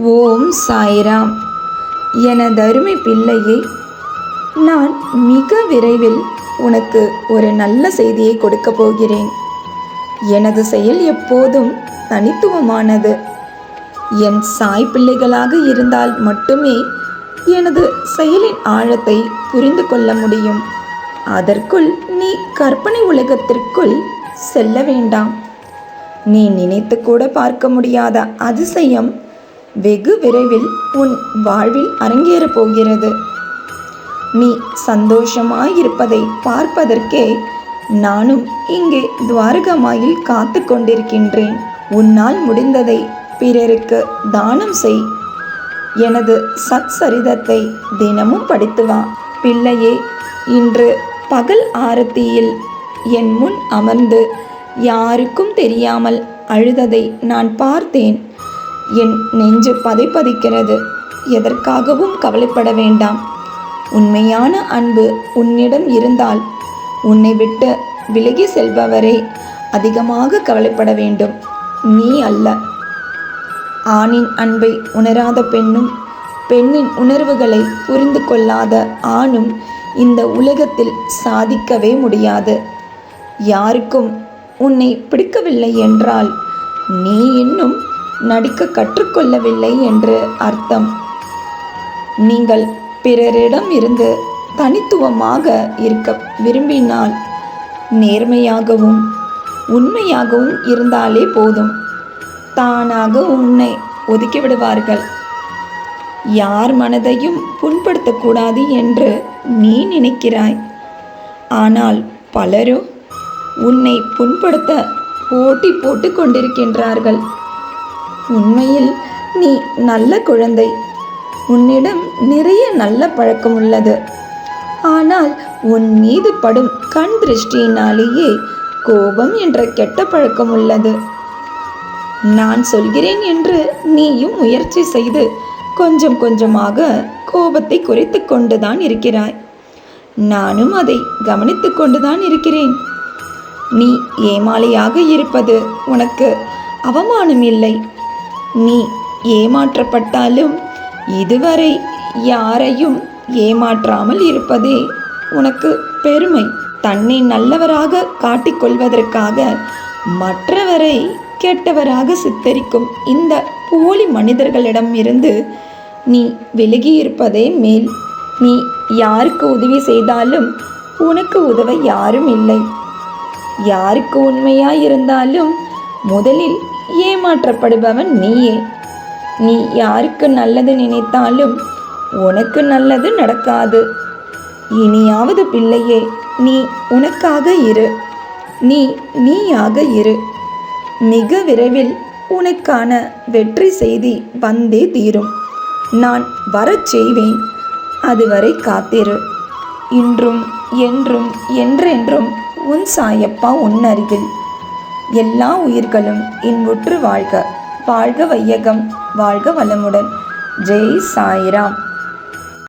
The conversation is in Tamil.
ஓம் சாய்ராம். எனதருமை பிள்ளையே, நான் மிக விரைவில் உனக்கு ஒரு நல்ல செய்தியை கொடுக்க போகிறேன். எனது செயல் எப்போதும் தனித்துவமானது. என் சாய் பிள்ளைகளாக இருந்தால் மட்டுமே எனது செயலின் ஆழத்தை புரிந்து கொள்ள முடியும். அதற்குள் நீ கற்பனை உலகத்திற்குள் செல்ல வேண்டாம். நீ நினைத்து கூட பார்க்க முடியாத அதிசயம் வெகு விரைவில் உன் வாழ்வில் அரங்கேறப் போகிறது. நீ சந்தோஷமாயிருப்பதை பார்ப்பதற்கே நானும் இங்கே துவாரகமாயில் காத்து கொண்டிருக்கின்றேன். உன்னால் முடிந்ததை பிறருக்கு தானம் செய். எனது சச்சரிதத்தை தினமும் படித்து வா. பிள்ளையே, இன்று பகல் ஆரத்தியில் என் முன் அமர்ந்து யாருக்கும் தெரியாமல் அழுததை நான் பார்த்தேன். என் நெஞ்சு பதைபதைக்கிறது. எதற்காகவும் கவலைப்பட வேண்டாம். உண்மையான அன்பு உன்னிடம் இருந்தால் உன்னை விட்டு விலகி செல்பவரே அதிகமாக கவலைப்பட வேண்டும், நீ அல்ல. ஆணின் அன்பை உணராத பெண்ணும் பெண்ணின் உணர்வுகளை புரிந்து கொள்ளாத ஆணும் இந்த உலகத்தில் சாதிக்கவே முடியாது. யாருக்கும் உன்னை பிடிக்கவில்லை என்றால் நீ இன்னும் நடிக்க கற்றுக்கொள்ளவில்லை என்று அர்த்தம். நீங்கள் பிறரிடம் இருந்து தனித்துவமாக இருக்க விரும்பினால் நேர்மையாகவும் உண்மையாகவும் இருந்தாலே போதும். தானாக உன்னை ஒதுக்கிவிடுவார்கள். யார் மனதையும் புண்படுத்தக்கூடாது என்று நீ நினைக்கிறாய். ஆனால் பலரோ உன்னை புண்படுத்த போட்டி போட்டு கொண்டிருக்கின்றார்கள். உண்மையில் நீ நல்ல குழந்தை. உன்னிடம் நிறைய நல்ல பழக்கம் உள்ளது. ஆனால் உன் மீது படும் கண் திருஷ்டியினாலேயே கோபம் என்ற கெட்ட பழக்கம் உள்ளது. நான் சொல்கிறேன் என்று நீயும் முயற்சி செய்து கொஞ்சம் கொஞ்சமாக கோபத்தை குறைத்து கொண்டுதான் இருக்கிறாய். நானும் அதை கவனித்து கொண்டுதான் இருக்கிறேன். நீ ஏமாளியாக இருப்பது உனக்கு அவமானம் இல்லை. நீ ஏமாற்றப்பட்டாலும் இதுவரை யாரையும் ஏமாற்றாமல் இருப்பதே உனக்கு பெருமை. தன்னை நல்லவராக காட்டிக்கொள்வதற்காக மற்றவரை கெட்டவராக சித்தரிக்கும் இந்த போலி மனிதர்களிடம் இருந்து நீ விலகியிருப்பதே மேல். நீ யாருக்கு உதவி செய்தாலும் உனக்கு உதவ யாரும் இல்லை. யாருக்கு உண்மையாயிருந்தாலும் முதலில் ஏமாற்றப்படுபவன் நீயே. நீ யாருக்கு நல்லது நினைத்தாலும் உனக்கு நல்லது நடக்காது. இனியாவது பிள்ளையே, நீ உனக்காக இரு. நீயாக இரு. மிக விரைவில் உனக்கான வெற்றி செய்தி வந்தே தீரும். நான் வரச் செய்வேன். அதுவரை காத்திரு. இன்றும் என்றும் என்றென்றும் உன் சாயப்பா உன் அருகில். எல்லா உயிர்களும் இன்புற்று வாழ்க. வாழ்க வையகம், வாழ்க வளமுடன். ஜெய் சாய்ராம்.